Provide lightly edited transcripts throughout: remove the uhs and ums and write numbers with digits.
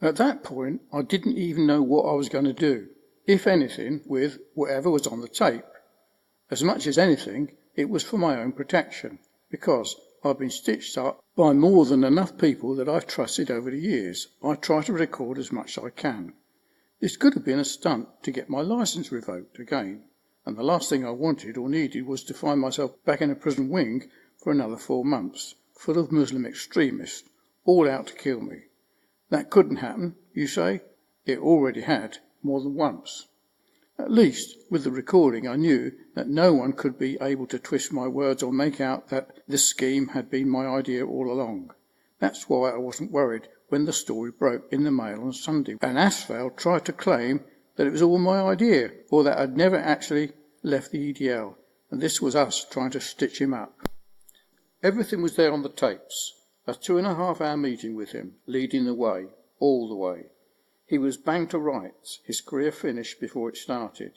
At that point, I didn't even know what I was going to do, if anything, with whatever was on the tape. As much as anything, it was for my own protection, because I've been stitched up by more than enough people that I've trusted over the years. I try to record as much as I can. This could have been a stunt to get my licence revoked again, and the last thing I wanted or needed was to find myself back in a prison wing for another 4 months, full of Muslim extremists, all out to kill me. That couldn't happen, you say? It already had, more than once. At least, with the recording, I knew that no one could be able to twist my words or make out that this scheme had been my idea all along. That's why I wasn't worried when the story broke in the Mail on Sunday, and Asphalt tried to claim that it was all my idea, or that I'd never actually left the EDL, and this was us trying to stitch him up. Everything was there on the tapes. A 2.5-hour meeting with him, leading the way, all the way. He was banged to rights, his career finished before it started.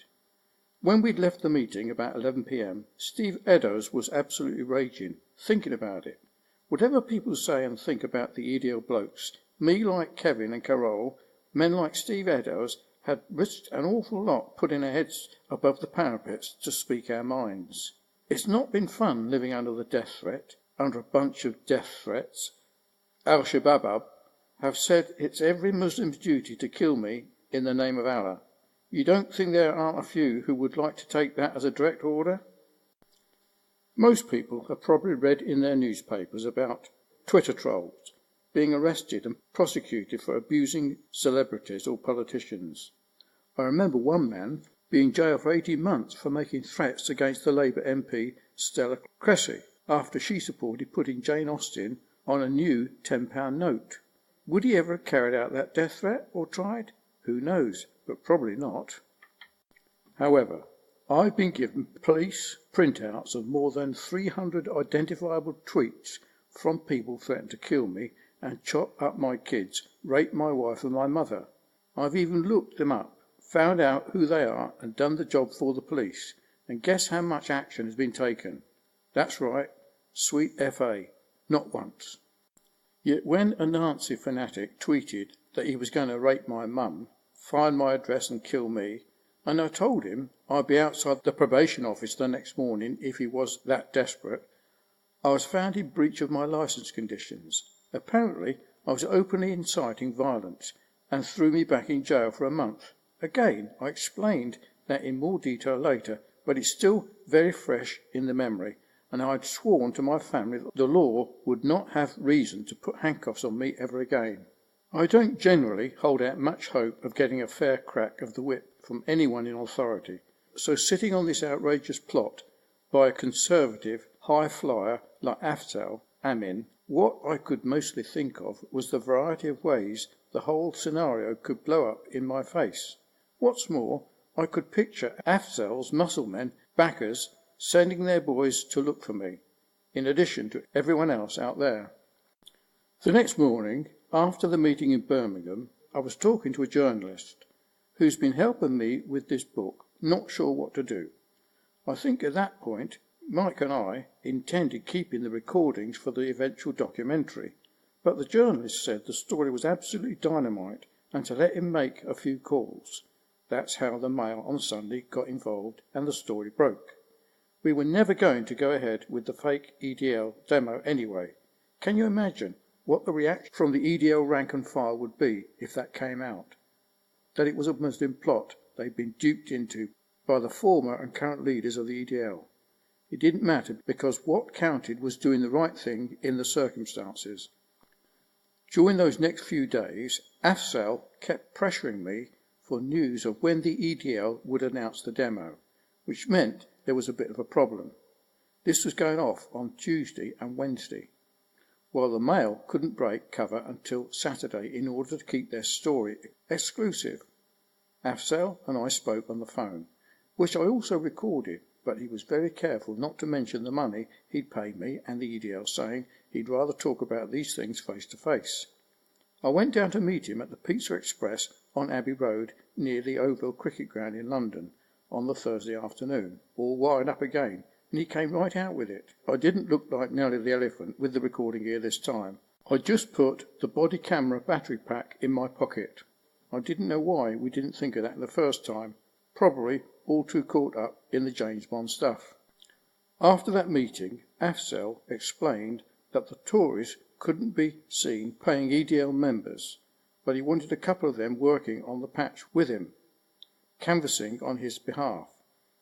When we'd left the meeting about 11 p.m, Steve Eddowes was absolutely raging, thinking about it. Whatever people say and think about the EDL blokes, me like Kevin and Carole, men like Steve Eddowes, had risked an awful lot putting our heads above the parapets to speak our minds. It's not been fun living under the death threat, under a bunch of death threats. Al-Shabaab have said it's every Muslim's duty to kill me in the name of Allah. You don't think there aren't a few who would like to take that as a direct order? Most people have probably read in their newspapers about Twitter trolls being arrested and prosecuted for abusing celebrities or politicians. I remember one man being jailed for 18 months for making threats against the Labour MP Stella Cressy after she supported putting Jane Austen on a new £10 note. Would he ever have carried out that death threat or tried? Who knows, but probably not. However, I've been given police printouts of more than 300 identifiable tweets from people threatening to kill me and chop up my kids, rape my wife and my mother. I've even looked them up, found out who they are and done the job for the police. And guess how much action has been taken? That's right, sweet FA, not once. Yet when a Nazi fanatic tweeted that he was going to rape my mum, find my address and kill me, and I told him I'd be outside the probation office the next morning if he was that desperate, I was found in breach of my licence conditions. Apparently, I was openly inciting violence and threw me back in jail for a month. Again, I explained that in more detail later, but it's still very fresh in the memory, and I'd sworn to my family that the law would not have reason to put handcuffs on me ever again. I don't generally hold out much hope of getting a fair crack of the whip from anyone in authority, so sitting on this outrageous plot by a conservative high flyer like Afzal Amin, what I could mostly think of was the variety of ways the whole scenario could blow up in my face. What's more, I could picture Afzal's musclemen, backers, sending their boys to look for me, in addition to everyone else out there. The next morning, after the meeting in Birmingham, I was talking to a journalist who's been helping me with this book, not sure what to do. I think at that point, Mike and I intended keeping the recordings for the eventual documentary, but the journalist said the story was absolutely dynamite and to let him make a few calls. That's how the Mail on Sunday got involved and the story broke. We were never going to go ahead with the fake EDL demo anyway. Can you imagine what the reaction from the EDL rank and file would be if that came out? That it was a Muslim plot they'd been duped into by the former and current leaders of the EDL. It didn't matter because what counted was doing the right thing in the circumstances. During those next few days, Afzal kept pressuring me for news of when the EDL would announce the demo, which meant there was a bit of a problem. This was going off on Tuesday and Wednesday, while the Mail couldn't break cover until Saturday in order to keep their story exclusive. Afzal and I spoke on the phone, which I also recorded, but he was very careful not to mention the money he'd paid me and the EDL, saying he'd rather talk about these things face to face. I went down to meet him at the Pizza Express on Abbey Road near the Oval Cricket Ground in London on the Thursday afternoon, all wired up again, and he came right out with it. I didn't look like Nelly the Elephant with the recording gear this time. I just put the body camera battery pack in my pocket. I didn't know why we didn't think of that the first time, probably all too caught up in the James Bond stuff. After that meeting, Afzal explained that the Tories couldn't be seen paying EDL members, but he wanted a couple of them working on the patch with him, canvassing on his behalf.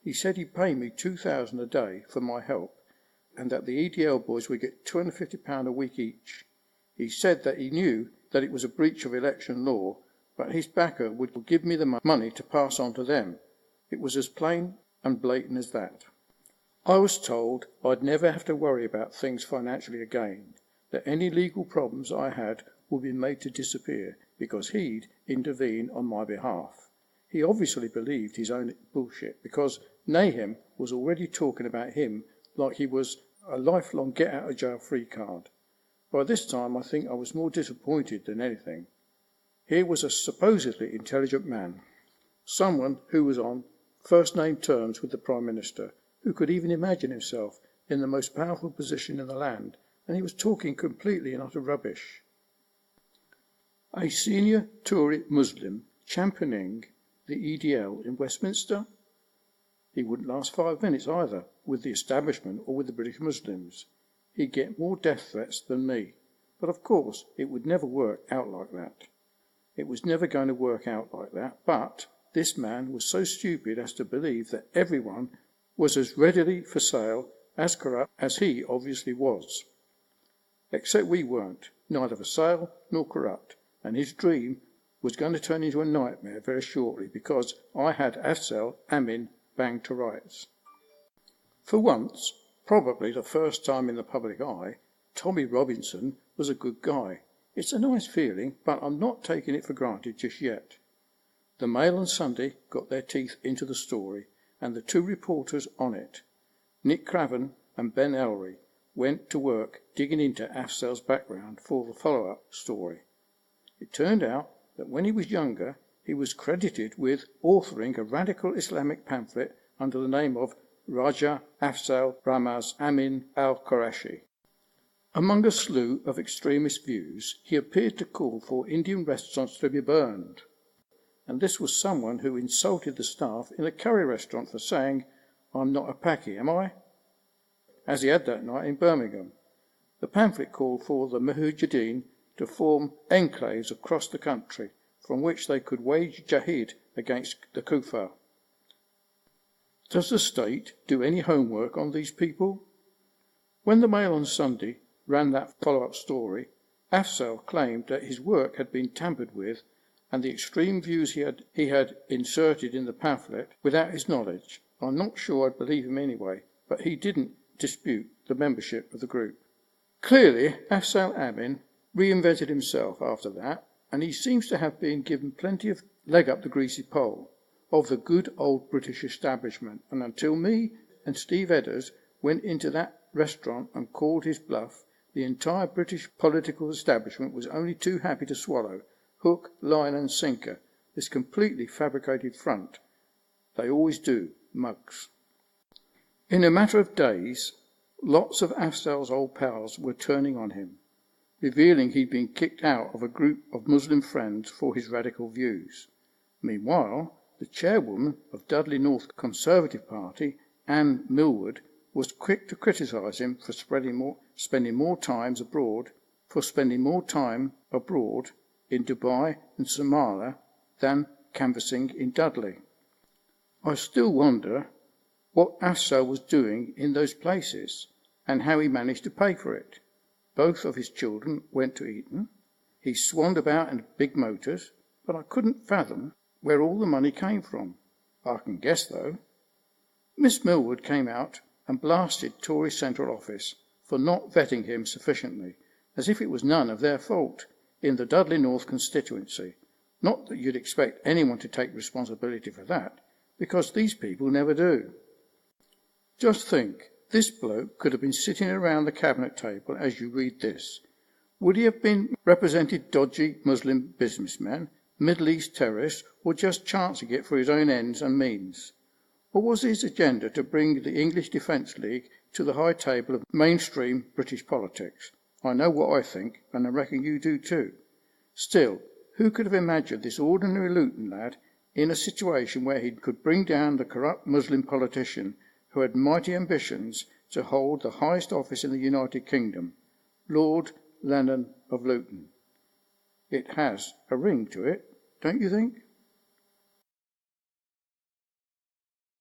He said he'd pay me $2,000 a day for my help, and that the EDL boys would get £250 a week each. He said that he knew that it was a breach of election law, but his backer would give me the money to pass on to them. It was as plain and blatant as that. I was told I'd never have to worry about things financially again, that any legal problems I had would be made to disappear because he'd intervene on my behalf. He obviously believed his own bullshit because Nahum was already talking about him like he was a lifelong get-out-of-jail-free card. By this time I think I was more disappointed than anything. Here was a supposedly intelligent man, someone who was on first-name terms with the Prime Minister, who could even imagine himself in the most powerful position in the land, and he was talking completely and utter rubbish. A senior Tory Muslim championing the EDL in Westminster? He wouldn't last 5 minutes either with the establishment or with the British Muslims. He'd get more death threats than me. But of course it would never work out like that. It was never going to work out like that, but this man was so stupid as to believe that everyone was as readily for sale, as corrupt as he obviously was. Except we weren't, neither for sale nor corrupt, and his dream was going to turn into a nightmare very shortly because I had Afzal Amin banged to rights. For once, probably the first time in the public eye, Tommy Robinson was a good guy. It's a nice feeling, but I'm not taking it for granted just yet. The Mail on Sunday got their teeth into the story, and the two reporters on it, Nick Craven and Ben Ellery, went to work digging into Afzal's background for the follow-up story. It turned out that when he was younger, he was credited with authoring a radical Islamic pamphlet under the name of Raja Afzal Ramaz Amin al-Qurashi. Among a slew of extremist views, he appeared to call for Indian restaurants to be burned. And this was someone who insulted the staff in a curry restaurant for saying, "I'm not a Paki, am I?" as he had that night in Birmingham. The pamphlet called for the Mujahideen to form enclaves across the country from which they could wage jihad against the kuffar. Does the state do any homework on these people? When the Mail on Sunday ran that follow-up story, Afzal claimed that his work had been tampered with and the extreme views he had inserted in the pamphlet without his knowledge. I'm not sure I'd believe him anyway, but he didn't dispute the membership of the group. Clearly, Afzal Amin reinvented himself after that, and he seems to have been given plenty of leg up the greasy pole of the good old British establishment, and until me and Steve Edders went into that restaurant and called his bluff, the entire British political establishment was only too happy to swallow, hook, line and sinker, this completely fabricated front. They always do, mugs. In a matter of days, lots of Afzal's old pals were turning on him, revealing he'd been kicked out of a group of Muslim friends for his radical views. Meanwhile, the chairwoman of Dudley North Conservative Party, Anne Millward, was quick to criticise him for spending more time abroad in Dubai and Somalia than canvassing in Dudley. I still wonder what Afzal was doing in those places and how he managed to pay for it. Both of his children went to Eton. He swanned about in big motors, but I couldn't fathom where all the money came from. I can guess, though. Miss Millward came out and blasted Tory Central Office for not vetting him sufficiently, as if it was none of their fault in the Dudley North constituency. Not that you'd expect anyone to take responsibility for that, because these people never do. Just think, this bloke could have been sitting around the cabinet table as you read this. Would he have been represented dodgy Muslim businessmen, Middle East terrorists, or just chancing it for his own ends and means? Or was his agenda to bring the English Defence League to the high table of mainstream British politics? I know what I think, and I reckon you do too. Still, who could have imagined this ordinary Luton lad in a situation where he could bring down the corrupt Muslim politician who had mighty ambitions to hold the highest office in the United Kingdom, Lord Lennon of Luton? It has a ring to it, don't you think?